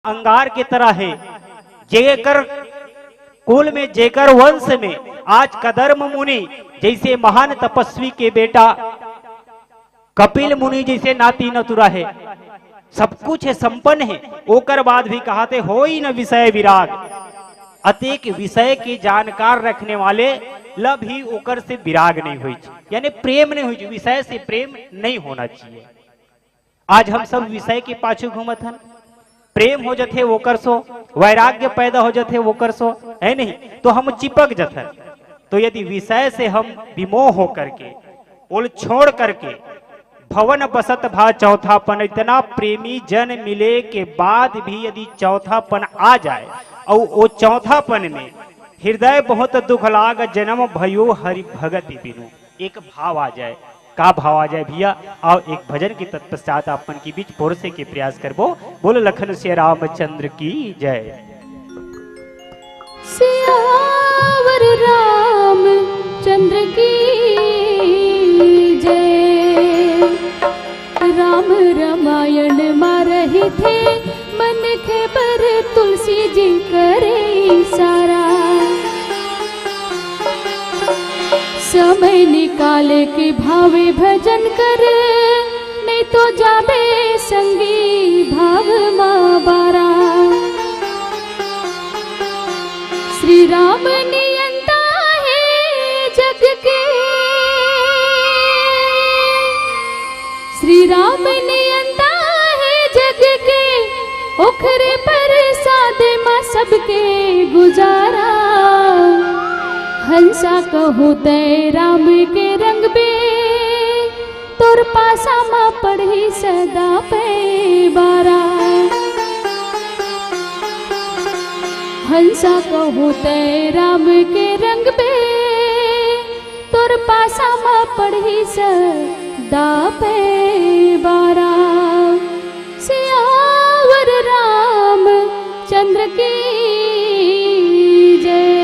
अंगार की तरह है। जेकर कुल में, जेकर वंश में आज कदर्म मुनि जैसे महान तपस्वी के बेटा, कपिल मुनि जैसे नाती नतुरा है, सब कुछ है, संपन्न है। ओकर बाद भी कहते हो ही न विषय विराग, अतेक विषय के जानकार रखने वाले लब ही ओकर से विराग नहीं हुई, यानी प्रेम नहीं हुई। विषय से प्रेम नहीं होना चाहिए। आज हम सब विषय के पाछू घूमत हन, प्रेम हो जाते वो कर सो, वैराग्य पैदा हो जाते वो कर सो, है नहीं तो हम चिपक जाते। तो यदि विषय से हम विमोह हो करके, उल छोड़ करके, भवन बसत भा चौथापन, इतना प्रेमी जन मिले के बाद भी यदि चौथापन आ जाए और वो चौथापन में हृदय बहुत दुख लाग, जन्म भयो हरि भगति बिनु, एक भाव आ जाए। का भाव आ जाए भैया? आओ एक भजन के तत्पश्चात अपन के बीच पोरसे के प्रयास करबो। बोलो लखन से रामचंद्र की जय। सियावर रामचंद्र की जय। राम रामायण मा रहे थे, मन के पर तुलसी जी करे सारा। समय निकाले के भावे भजन कर, नहीं तो जाबे संगी भाव माँ बारा। श्री राम नियंता है जग के, श्री राम नियंता है जग के, ओखरे पर सादे माँ सबके गुजारा। हंसा कहूँ ते राम के रंग बे, तोर पासा माँ पढ़ी सदा पे बारा। हंसा कहूँ ते राम के रंग बे, तोर पासा माँ पढ़ी सदा पे बारा। सियावर राम चंद्र की जय।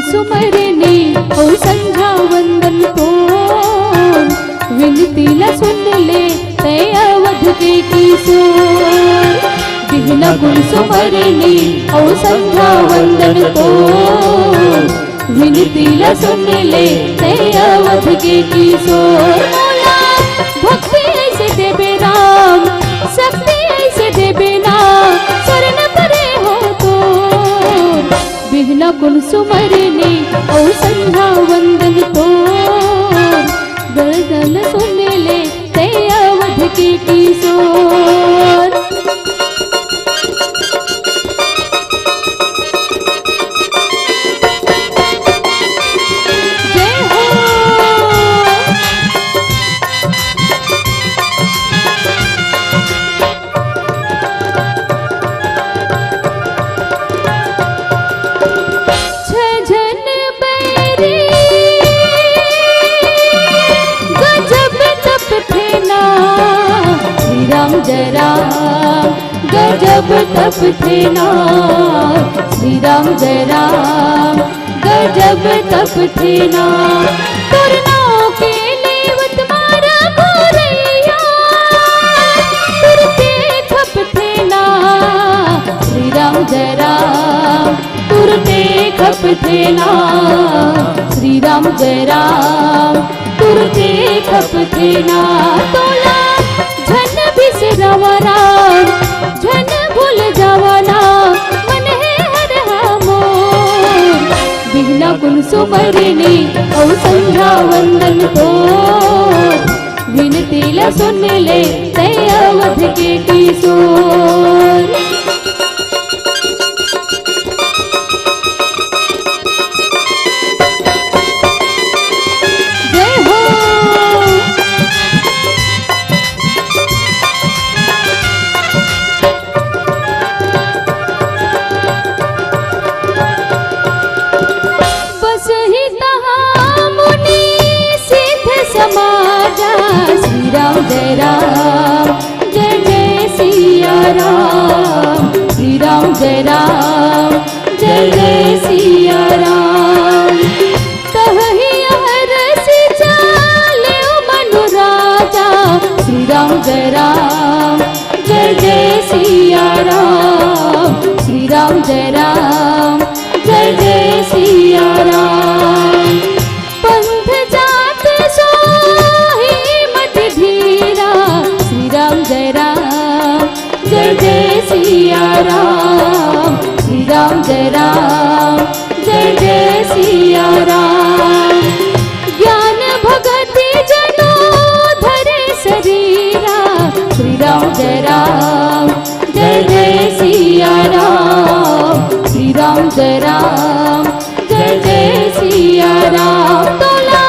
सुमरने ओ संध्या वंदन को, विनती ला सुन ले ते अवध के किशोर। बिहना गुण सुमरने ओ संध्या वंदन को, विनती ला सुन ले ते अवध के किशोर। मौला भक्ति ऐसे देबे राम, शक्ति ऐसे देबे नाम, शरण परे हो तो। बिहना गुण सुमरने ओ संध्या वंदन तो, गर्दन सुन ले ते अवध के किशोर। जय हो जय राम, गजब तप थे ना। श्री राम जय राम, गजब तप थे ना। तुरनाओं के लेवत मारा गोरैया, तुरते खप थे ना। श्री राम जय राम, तुरते खप थे ना। श्री राम जय राम, तुरते खप थे ना। तोला झन बिसरावा राम, झन भूल जावा नाम, मन है हर मोर। बिहना गुण सुमरने ओ संध्या वंदन को, विनती ला सुन ले ते अवध के किशोर। राम, श्री राम जय राम, जय जय सिया राम। तहि हरष चाले मनु राजा, श्री राम जय राम, जय जय सिया राम, श्री राम जय राम, जय जय सिया राम। पंथ जात सोही मत धीरा, श्री राम जय राम, जय जय सिया राम, श्री राम जय राम, जय जय सिया राम। ज्ञान भगति जनो धरे शरीरा, श्री राम जय राम, जय जय सिया राम, श्री राम जय राम, जय जय सिया राम। तोला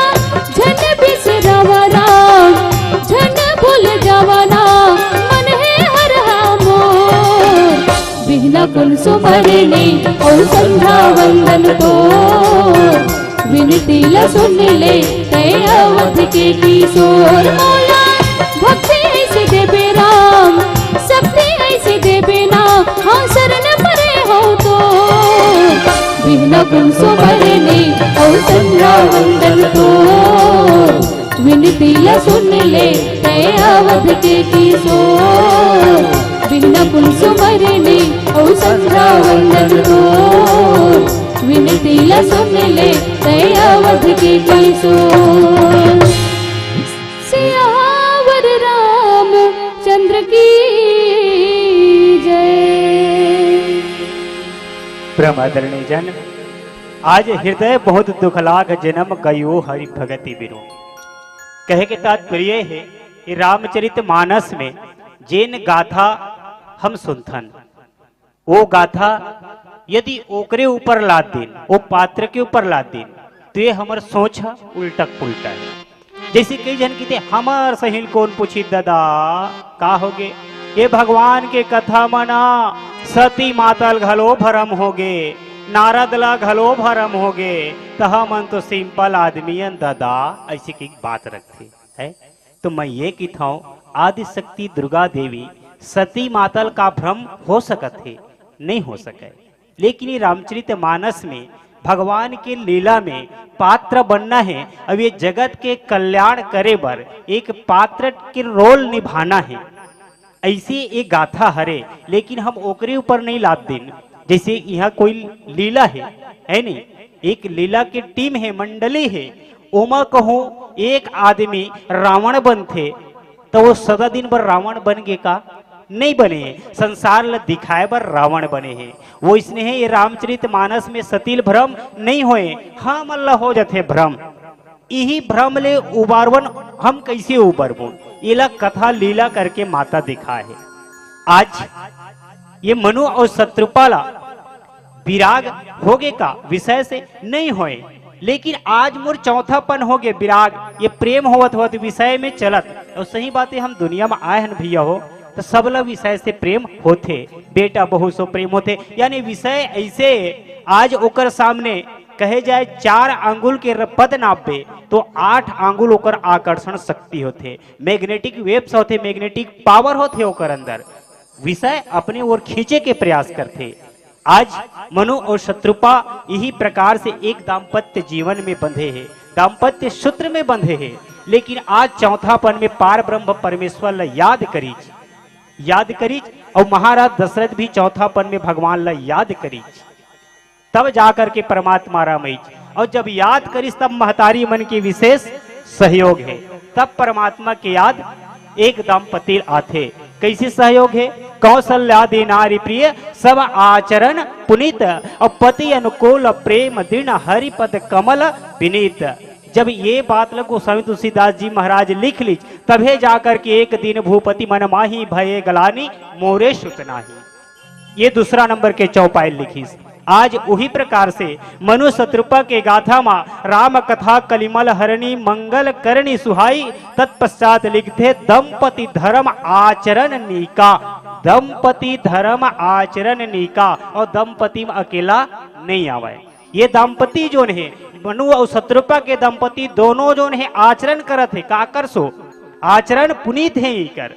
झन बिसरवा राम, झन भूल जावना, मन है हर मोर। बिहना कुल सुमरने और संध्या वंदन तो, विनती ला सुन ले तय अवध के किशोर। मौला भक्ति ऐसे देवे राम, शक्ति ऐसे देवे ना, हाँ शरण परे हो तो। बिहना कुल सुमरने और संध्या वंदन तो, विनती ला सुन ले तय अवध के किशोर। बिहना कुल सुमरने और संध्या वंदन तो, विनती ला सुन ले तय अवध के किशोर। सियावर राम चंद्र की जय। ब्रह्मादरणीय जन, आज हृदय बहुत दुखलाग जन्म गयो हरि भगति बिनु। कहे के तात्पर्य है कि रामचरित मानस में जैन गाथा हम सुनथन, वो गाथा यदि ओकरे ऊपर लाद दिन, वो पात्र के ऊपर लाद दिन, तो ये हमार सोच उल्टक पुल्टा है। जैसे कई जन कहते हमार सहिल कौन पूछी दादा का होगे, ये भगवान के कथा मना सती मातल घलो भरम होगे, नारद ला घलो भरम होगे, तहा मन तो सिंपल आदमियन दादा ऐसी की बात रखते है। तो मैं ये कहता हूँ आदि शक्ति दुर्गा देवी सती मातल का भ्रम हो सकत है, नहीं हो सके। लेकिन ये रामचरित मानस में भगवान के लीला में पात्र बनना है, अब ये जगत के कल्याण करे बर एक पात्र के रोल निभाना है, ऐसी एक गाथा हरे। लेकिन हम ओकरे ऊपर नहीं लाद दिन, जैसे यहाँ कोई लीला है नहीं, एक लीला की टीम है, मंडली है, ओमा कहूँ एक आदमी रावण बनते तो वो सदा दिन भर रावण बन गए का नहीं बने हैं, संसार ल दिखाए बर रावण बने हैं। वो इसने है ये रामचरित मानस में सतील भ्रम नहीं होए, हाँ मल्ला हो जाते भ्रम। यही भ्रम ले उबारवन हम कैसे उबरबो, इला कथा लीला करके माता दिखा है। आज ये मनु और शत्रुपाला विराग होगे का विषय से नहीं होए, लेकिन आज मोर चौथापन हो गए विराग, ये प्रेम होवत होवत विषय में चलत। और सही बात है, हम दुनिया में आए हैं भैया हो तो सब लोग विषय से प्रेम होते, बेटा बहु सो प्रेम होते, यानी विषय ऐसे आज ओकर सामने कहे जाए 4 आंगुल के पद नापे तो 8 आंगुल ओकर आकर्षण शक्ति होते, मैग्नेटिक वेव्स होते, मैग्नेटिक पावर होते ओकर अंदर, विषय अपने ओर खींचे के प्रयास करते। आज मनु और शत्रुपा यही प्रकार से एक दाम्पत्य जीवन में बंधे हैं, दाम्पत्य सूत्र में बंधे हैं। लेकिन आज चौथापन में पार ब्रह्म परमेश्वर ला याद करीज और महाराज दशरथ भी चौथापन में भगवान ला याद करीज, तब जाकर के परमात्मा रामईज। और जब याद करीज तब महतारी मन की विशेष सहयोग है, तब परमात्मा की याद एक दंपति आथे। कैसे सहयोग है? कौशल्यादि नारी प्रिय सब आचरण पुनीत और पति अनुकूल प्रेम दृढ़ हरिपद कमल विनीत। जब ये बात लगो स्वामी तुलसीदास जी महाराज लिख लीज, तभे जाकर के एक दिन भूपति मन माही भये गलानी मोरे सुतनाही, ये दूसरा नंबर के चौपाई लिखीस। आज उही प्रकार से मनु शत्रुपा के गाथा मा राम कथा कलिमल हरणी मंगल करणी सुहाई, तत्पश्चात लिखते दंपति धर्म आचरण नीका, दंपति धर्म आचरण नीका। और दंपति में अकेला नहीं आवे, ये दंपति जो है मनु और शत्रुपा के दंपति दोनों जो है आचरण करत है, का कर सो आचरण पुनीत है ही कर।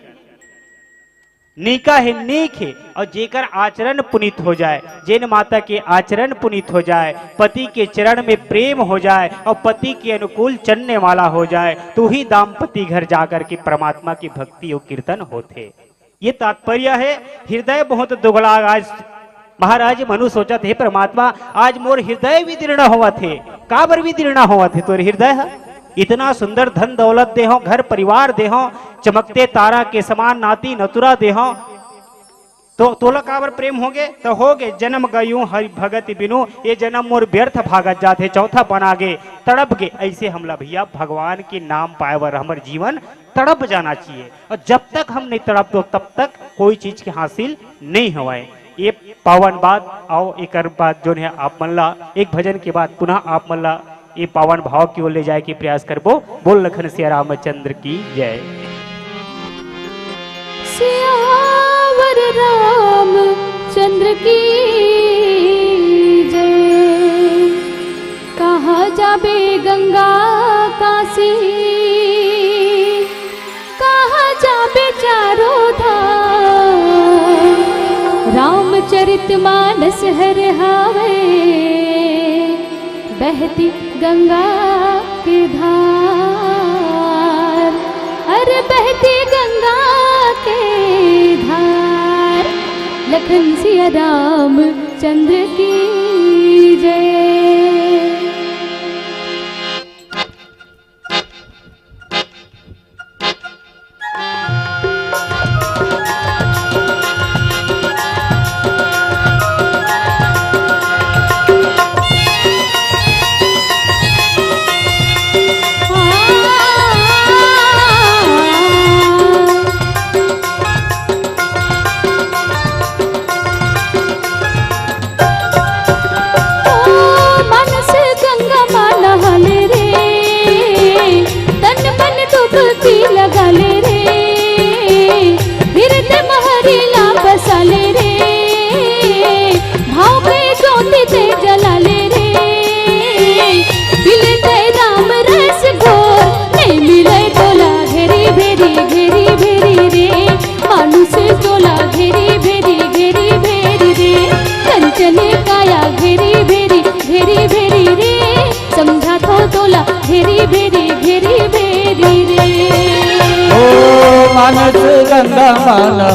नीका है नीक है, और जेकर आचरण पुनीत हो जाए, जैन माता के आचरण पुनीत हो जाए, पति के चरण में प्रेम हो जाए और पति के अनुकूल चलने वाला हो जाए, तो ही दाम्पति घर जाकर के परमात्मा की भक्ति और कीर्तन होते। ये तात्पर्य है। हृदय बहुत दुगला। आज महाराज मनु सोचा थे परमात्मा आज मोर हृदय भी दीर्ण हुआ थे, काबर भी दीर्ण हुआ थे तोर हृदय है? इतना सुंदर धन दौलत दे हो, घर परिवार दे हो, चमकते तारा के समान नाती नतुरा दे हो, तो तोला काबर प्रेम होगे? तो होगे जन्म गयू हरि भगत बिनु, ये जन्म मोर व्यर्थ भागत जाते, चौथा बना गे तड़प गे। ऐसे हमला भैया भगवान के नाम पाए बर हमार जीवन तड़प जाना चाहिए, और जब तक हम नहीं तड़प दो तब तक कोई चीज के हासिल नहीं हुए। ये पावन बात। आओ एक बात जो है आप मल्ला एक भजन के बाद पुनः आप मल्ला ये पावन भाव की ओर ले जाए की प्रयास करबो। बोल लखन सिया रामचंद्र की जय। सियावर रामचंद्र की जय। कहाँ जाबे गंगा काशी, कहाँ जाबे चारों धाम, रामचरितमानस हर हावे, बहती गंगा के धार। अरे बहती गंगा के धार, लखन सिया राम चंद्र की जय। मानस गंगा मान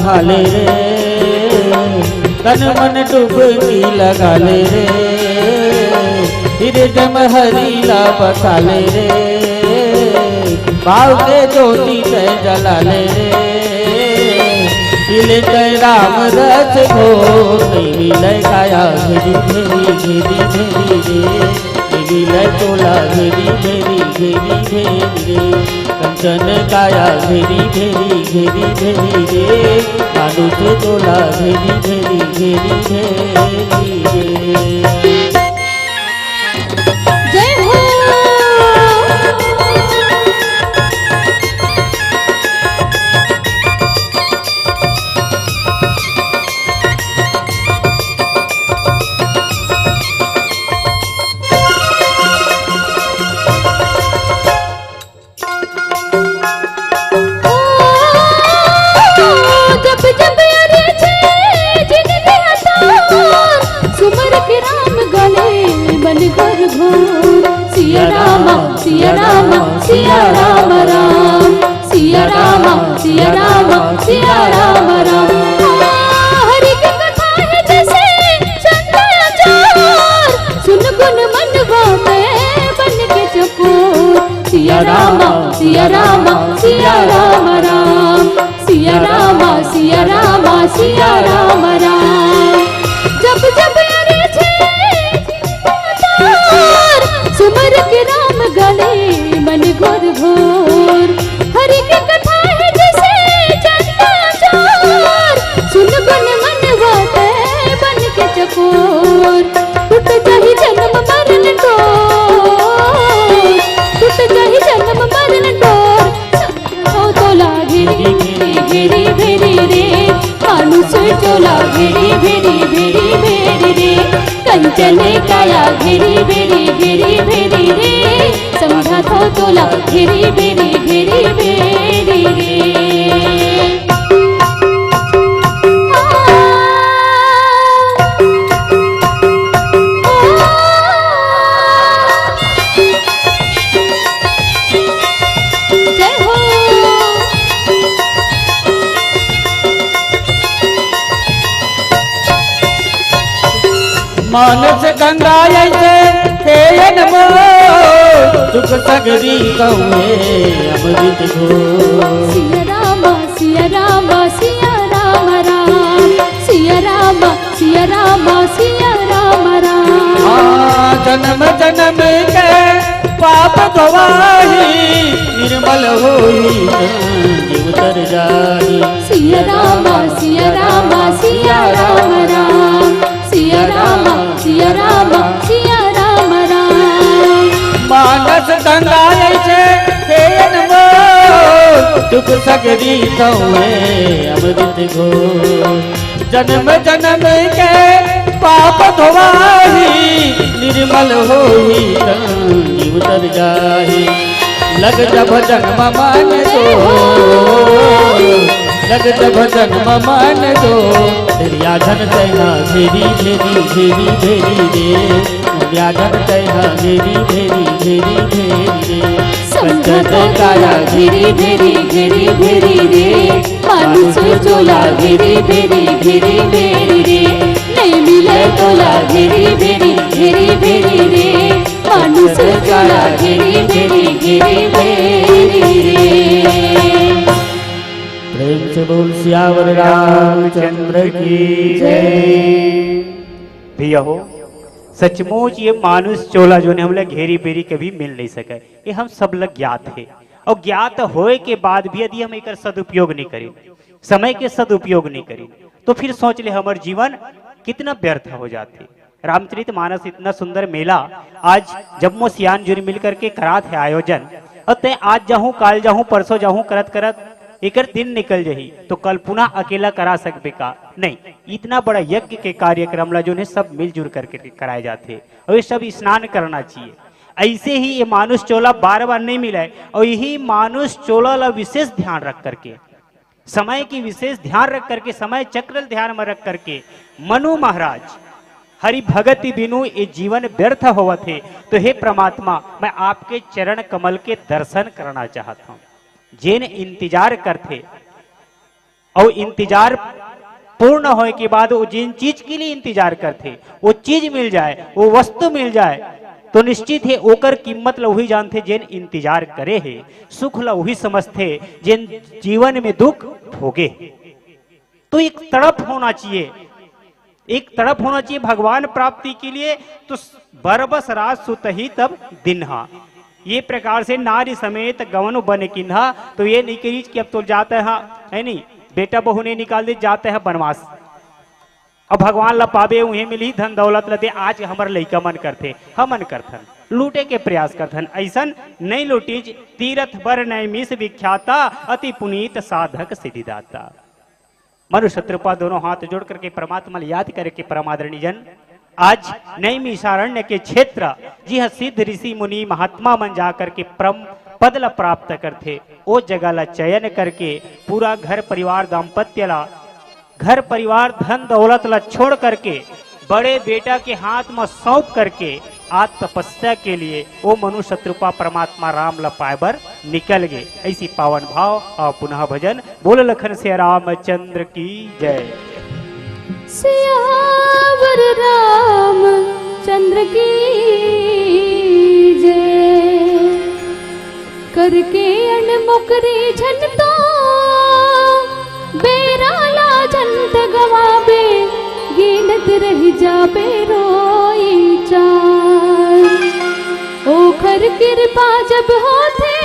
हाले रे, तन मन डुबकी लगा ले रे, हृदय में हरीला बसा ले रे, भाव के ज्योति से जला ले रे, मिले राम रस घोर नहीं मिले काया घेरी घेरी घेरी घेरी रे, मिले तोला घेरी घेरी घेरी घेरी रे, कंचन काया घेरी घेरी घेरी घेरी रे, मानुष तोला घेरी घेरी घेरी घेरी रे। जय हो। सिया राम सिया राम सिया राम राम, सिया राम सिया राम सिया राम राम। हरि की कथा है जैसे चंद्रचार, सुन गुन मन गाते बन के चकोर। सिया राम सिया राम सिया राम राम, सिया राम सिया राम सिया राम राम। जब जब सुमर के राम गले मन घोर घोर, हरि की कथा है जैसे चंद्रचार, सुन गुन मन गाते बन के चकोर। टूट जाहि जन्म मरण डोर, टूट जाहि जन्म मरण डोर, समझो तोला घेरी घेरी घेरी रे, मानुष चोला घेरी घेरी घेरी घेरी रे, कंचन काया घेरी घेरी घेरी घेरी रे, समझा तो तोला घेरी घेरी घेरी घेरी रे। मानस गंगा ऐसे खेयन मो सुख सगरी कहुए अमृत घो सिया राम सिया राम सिया राम राम सिया राम सिया राम सिया राम राम। जन्म जन्म के पाप गवाही निर्मल होई जीव तर जाही सिया राम सिया राम सिया राम राम सिया राम सिया राम सिया राम राम। मानस गंगा ऐसे खेयन मो दुख सगरी कहुए अमृत घो जन्म जन्म के पाप धोवाही निर्मल होई जीव तर जाही लग जब जन्म मान दो लग जब जन्म मान दो दरिया धन तैना घेरी घेरी घेरी घेरी रे दरिया धन तैना घेरी घेरी घेरी घेरी रे संकट काया घेरी घेरी घेरी घेरी रे मानुष चोला घेरी घेरी घेरी घेरी रे नहीं मिले तोला घेरी घेरी घेरी घेरी रे मानुष चोला घेरी घेरी घेरी घेरी रे। प्रेम से बोल सियावर रामचंद्र की जय। भैया हो सचमुच ये मानुष चोला जो ने हम लोग घेरी बेरी कभी मिल नहीं सके, ये हम सब लोग ज्ञात है और ज्ञात होए के बाद भी यदि हम एक सदुपयोग नहीं करें, समय के सदुपयोग नहीं करें, तो फिर सोच ले हमारे जीवन कितना व्यर्थ हो जाते। रामचरित मानस इतना सुंदर मेला आज जम्मू सियान जुरी मिल करके करात है आयोजन, और तय आज जाऊं काल जाऊं परसों जाऊं करत करत एक दिन निकल जाही तो कल पुनः अकेला करा सकबे का नहीं। इतना बड़ा यज्ञ के कार्यक्रम ला जो है सब मिलजुल करके कराए जाते और ये सब स्नान करना चाहिए। ऐसे ही ये मानुष चोला बार बार नहीं मिला है और यही मानुष चोला ला विशेष ध्यान रख करके, समय की विशेष ध्यान रख करके, समय चक्र ध्यान में रख करके मनु महाराज हरि भगति बिनु ये जीवन व्यर्थ हुआ थे। तो हे परमात्मा मैं आपके चरण कमल के दर्शन करना चाहता हूँ। जिन इंतजार करते और इंतजार पूर्ण होने के बाद वो जिन चीज के लिए इंतजार करते वो चीज मिल जाए, वो वस्तु मिल जाए तो निश्चित है ओकर कीमत लवही जानते। जिन इंतजार करे है सुख लवही समझते, जिन जीवन में दुख भोगे। तो एक तड़प होना चाहिए, एक तड़प होना चाहिए भगवान प्राप्ति के लिए। तो बरबस रात सुतही तब दिनहा, ये प्रकार से नारी समेत गवन बन किन्हा। तो ये नहीं करीज कि अब तो जाते हैं है नहीं, बेटा बहू ने निकाल दे जाते हैं बनवास, अब भगवान ला पावे उन्हें मिली धन दौलत लदे। आज हमार लइका मन करते हमन करथन लूटे के प्रयास करथन, ऐसन नहीं लूटीज तीरथ बर नैमिष विख्याता अति पुनीत साधक सिद्धिदाता। मनुष्य कृपा दोनों हाथ जोड़ करके परमात्मा याद करके परमादरणीय जन आज नैमिषारण्य के क्षेत्र जी हाँ सिद्ध ऋषि मुनि महात्मा मन जाकर के परम पद ला प्राप्त करते, वो जगह ला चयन करके पूरा घर परिवार दाम्पत्य ला, घर परिवार धन दौलत ला छोड़ करके बड़े बेटा के हाथ में सौंप करके आज तपस्या के लिए वो मनुष्य कृपा परमात्मा राम ला पायबर निकल गए। ऐसी पावन भाव और पुनः भजन बोल लखन से रामचंद्र की जय। सियावर राम चंद्र की जय। करके अनमुकरी झनतो बेराला जंत गवाबे गिनत रह जाबे रोई चार। ओखर कृपा जब होते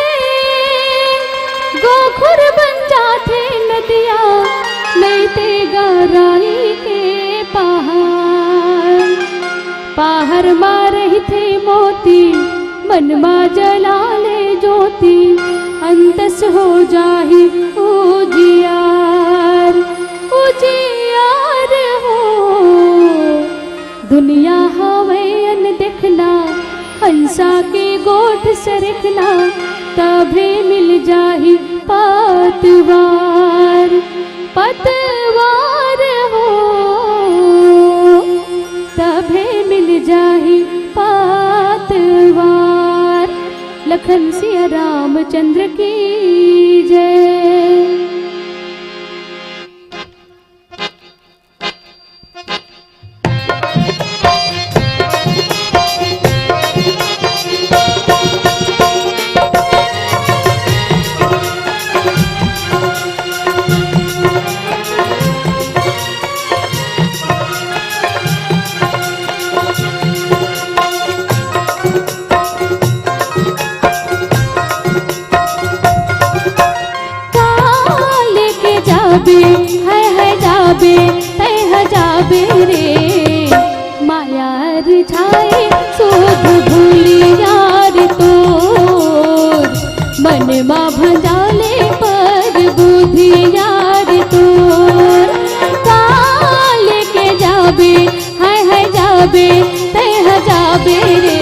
गोखुर बन जाते नदिया नैते गराई के पहाड़। पहाड़ मारे थे मोती मन मा जला ले ज्योति अंतस हो जाही उजियार उजियार हो। दुनिया हवे अन देखना हंसा के गोठ सरखना तभे मिल जाही पतवार पतवार हो तभे मिल जाही पतवार। लखन सिया रामचंद्र की जय। जाबे तह जाबे रे माया रिझाए शोध भूली यार तोर मन मा भंजाले पर बुद्धि यार तोर काल के जाबे है जाबे तह जाबे रे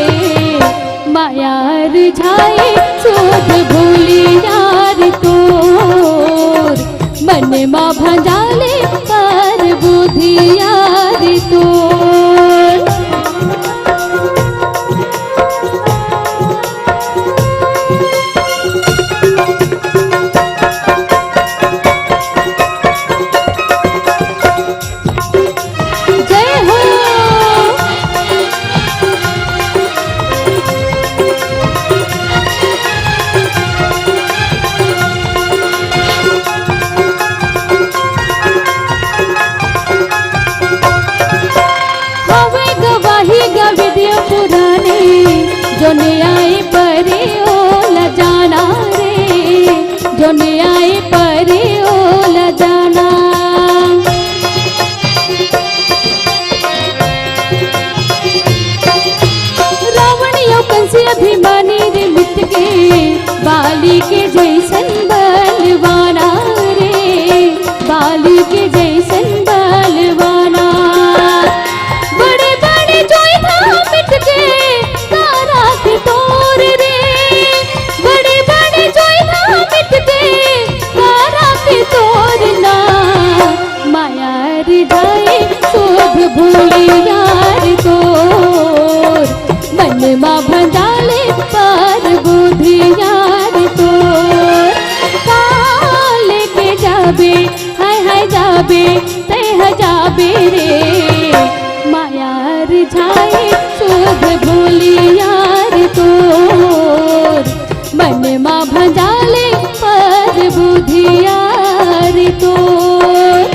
माया रिझाए शोध भूली यार तोर मन मा भंजाले पर बुद्धि यार तोर जय हो हवे गवाही गविदियो पुराने जोने आए परे ओ ल जाना रे जोने आए परे ओ ल जाना रावणियों कंसी अभिमानी रे मिट के बाली के जैसन बलवाना रे बाली के जैसन बलवाना बड़े बड़े जोई था मिट के तारा के तोर रे बड़े बड़े जोई था मिट के तारा के तोर ना माया रिझाए शोध भूली यार तोर मन मा भंजाले पर बुद्धि यार तोर काल के जाबे है जाबे तह जाबे रे माया रिझाए शोध भूली यार तोर मन मा भंजाले पर बुद्धि यार तोर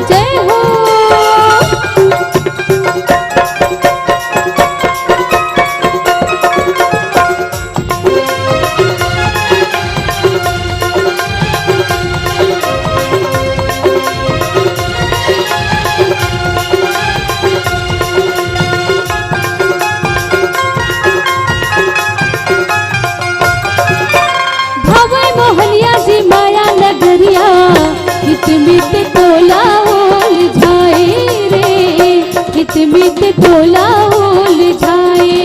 जय हो भवै मोहनिया जी माया नगरिया हित मित तोला ओल झाए रे हित मित तोला ओल झाए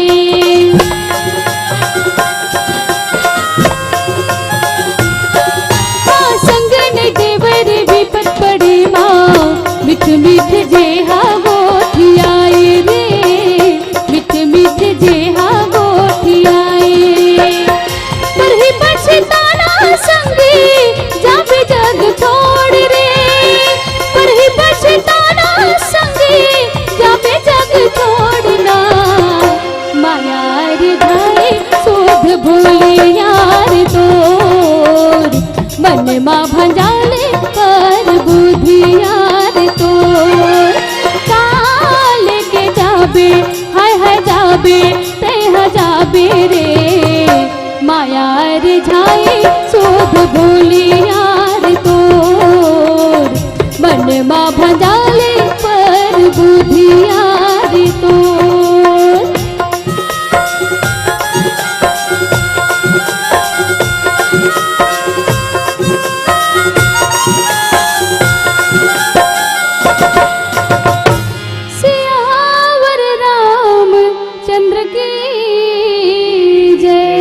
हाँ संग ने देवर विपत पड़े माँ मिठ मिठ जेहा गोठियाए रे मिठ मिठ जेहा गोठियाए पर ही पछताना संगी जाबे जग छोड़ रे पर ही पछताना संगी जाबे जग छोड़ना माया रिझाए शोध भूली यार तोर मन मा भंजाले पर बुद्धि यार तोर काल के जाबे है जाबे तह जाबे रे माया रिझाए शोध भूली यार तोर मन मा भंजाले पर बुद्धि यार तोर सियावर रामचंद्र की जय।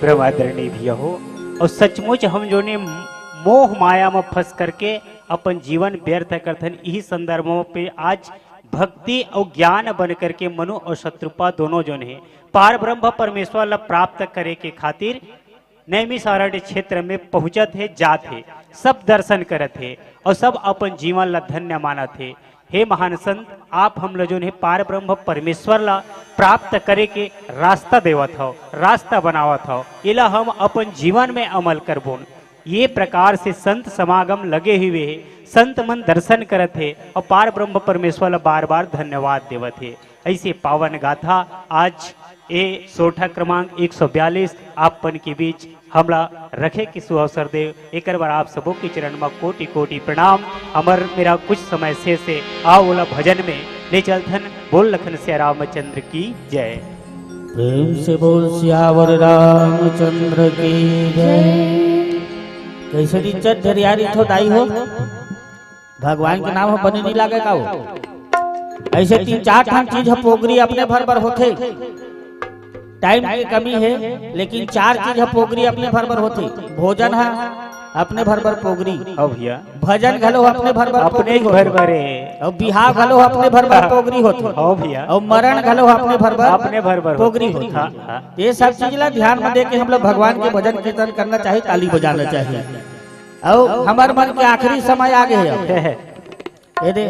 ब्रह्मादरणी भी हो और सचमुच हम जो ने मोह माया में फंस करके अपन जीवन व्यर्थ करथन यही संदर्भों पे आज भक्ति और ज्ञान बन करके मनु और शत्रुपा दोनों जो है पार ब्रह्म परमेश्वर ला प्राप्त करे के खातिर नैमिषारण्य क्षेत्र में पहुंचत है जात है सब दर्शन करत है और सब अपन जीवन ला धन्य मानत है। हे महान संत, आप हम लोग जो है पार ब्रह्म परमेश्वर ला प्राप्त करे के रास्ता देवत हो, रास्ता बनावत हो, इला हम अपन जीवन में अमल करबोन। ये प्रकार से संत समागम लगे हुए है, संत मन दर्शन करत है और पार ब्रह्म परमेश्वर ला बार बार धन्यवाद देवत है। ऐसे पावन गाथा आज ए सोठा क्रमांक 142 आपन के बीच हमला रखे के सुअवसर दे एक बार आप सबों के चरण में कोटि कोटि प्रणाम। हमर मेरा कुछ समय से आओला भजन में ले चलथन बोल लखन से रामचंद्र की जय। प्रेम से बोल सियावर रामचंद्र की जय। कैसे इज्जत धरियारी थो दाई हो, भगवान के नाम बने नहीं लागे का हो। ऐसे 3-4 ठान चीज पोगरी अपने भर भर होते, टाइम की कमी है लेकिन 4 चीज पोगरी अपने भर भर होते। भोजन है अपने भर भर पोगरी, भैया भजन घलो अपने भर भर अपने भर भरे, और बिहाव घलो अपने भर भर पोगरी होते भैया, और मरण घलो अपने भर भर पोगरी होती। हाँ। ये सब चीज ला ध्यान में दे के हम लोग भगवान के भजन कीर्तन करना चाहिए, ताली बजाना चाहिए। और हमार मन के आखिरी समय आ गए है, ये दे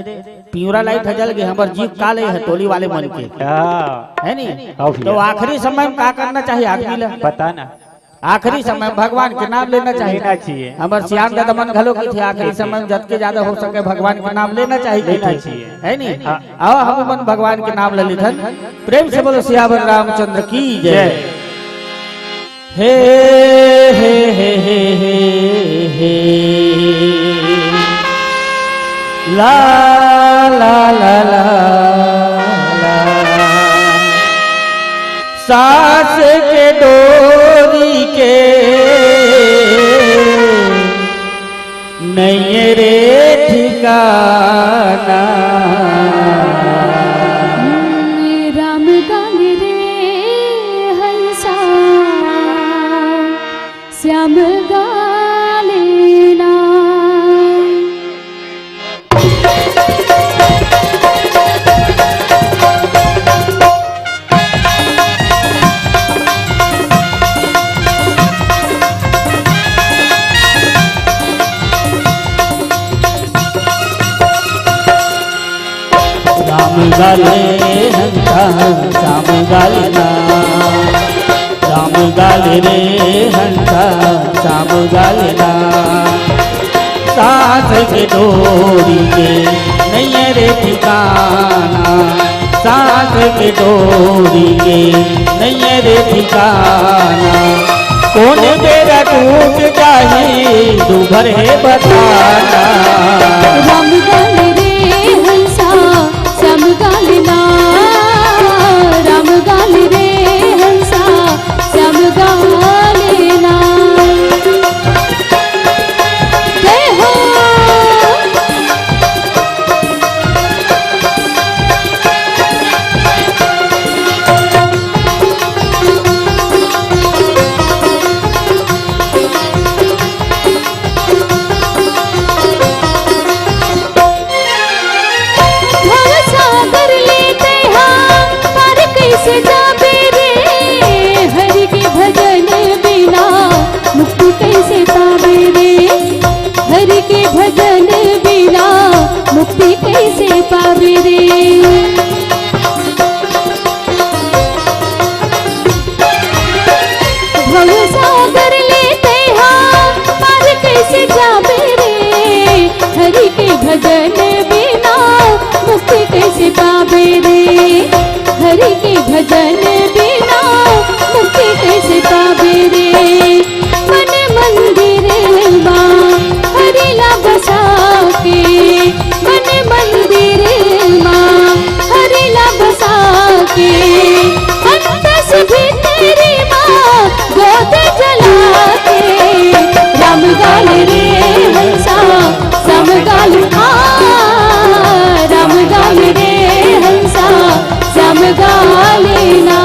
पिंवरा लाइट हजल गए, हमार जीव काले है टोली वाले मन के है नहीं। तो आखिरी समय में क्या करना चाहिए आदमी ला पता ना, आखिरी समय भगवान के नाम लेना चाहिए। हमार श्याम दादा मन घलो की थे आखिरी समय में जत के ज्यादा हो सके भगवान के नाम लेना चाहिए है नहीं। आओ हम मन भगवान के नाम ले लिधन। प्रेम से बोलो सियावर रामचंद्र की जय। हे हे हे हे हे हे ला ला ला ला सास के डोरी के नहीं रे ठिकाना, राम गान रे हंसा श्याम गालेना। राम गाले हंसा श्याम गालेना, राम गाले रे हंसा श्याम गालेना। सास के डोरी के नहीं रे ठिकाना, सास के डोरी के नहीं रे ठिकाना। कौन बेरा टूट जाए दूभर है बताना। राम गाल रे हंसा श्याम गालेना, राम गाल रे हंसा श्याम गालेना। जय हो भवसागर लेते हम पर कैसे जाबे रे, हरि के भजन बिना मुक्ति कैसे पावे रे, हरि के भजन बिना मुक्ति कैसे पावे रे। भवसागर लेते हम पर कैसे जाबे रे, हरि के भजन बिना मुक्ति कैसे पावे रे, हरि के भजन बिना मुक्ति कैसे पावे रे। मन मंदिर माँ हरि ला बसा के, मन मंदिर माँ हरि ला बसा के, अंतस भीतरी माँ गोद जला के। राम गाल रे हंसा श्याम गाल, राम गाल रे हंसा श्याम गालेना।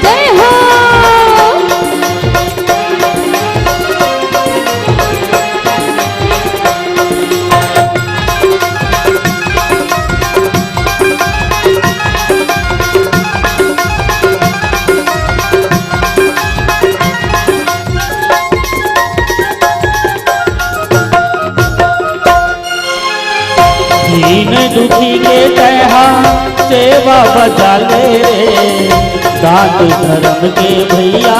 जय हो दीन दुखी के तहा सेवा बजा ले रे, दान धर्म के भैया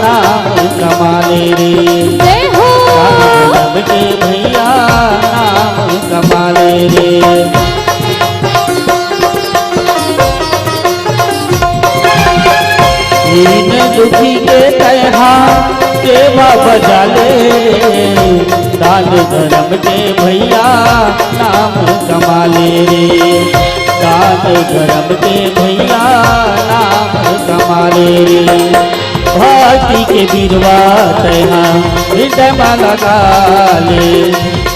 नाम कमा ले रे। जय हो दान धर्म के भैया नाम कमा ले रे। रे तहा सेवा बजा ले, दान धर्म के भैया नाम कमा ले रे, दान धर्म के भैया नाम कमा ले रे। भक्ति के बिरवा तहा हृदय में लगा ले,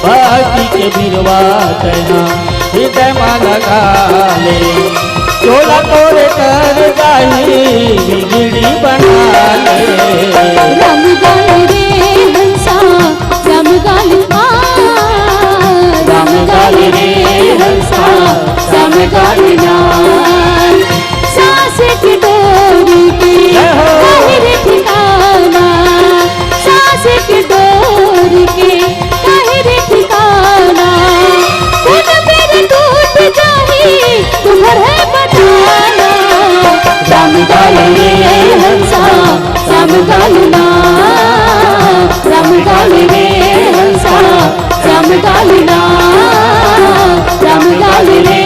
भक्ति के बिरवा तहा हृदय में लगा ले, चोला तोड़ कर गाही बिगड़ी बना ले। राम गाली रे हंसा राम गाली राम गाली रे हंसा राम गाली नाम, सांस की डोरी की काहिर ठिकाना, सांस की डोरी के काहिर ठिकाना, खुद मेरे टूट जाही तुम्हारे बताना। राम गाली रे हंसा राम गाली ना, राम गाली रे हंसा राम गाली ना, राम गाली रे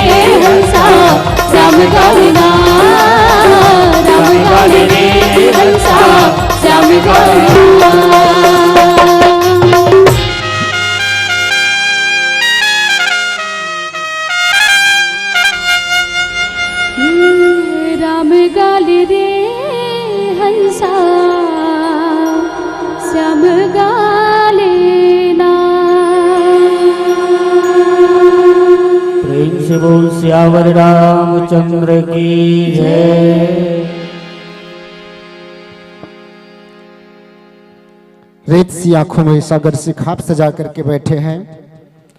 हंसा राम गाली ना, राम गाली रे हंसा राम गाली ना। राम गाली रे हंसा श्याम गाले ना। प्रेम से बोल सियावर रामचंद्र की जय। रेत सी आंखों में सागर से खाप सजा करके बैठे हैं।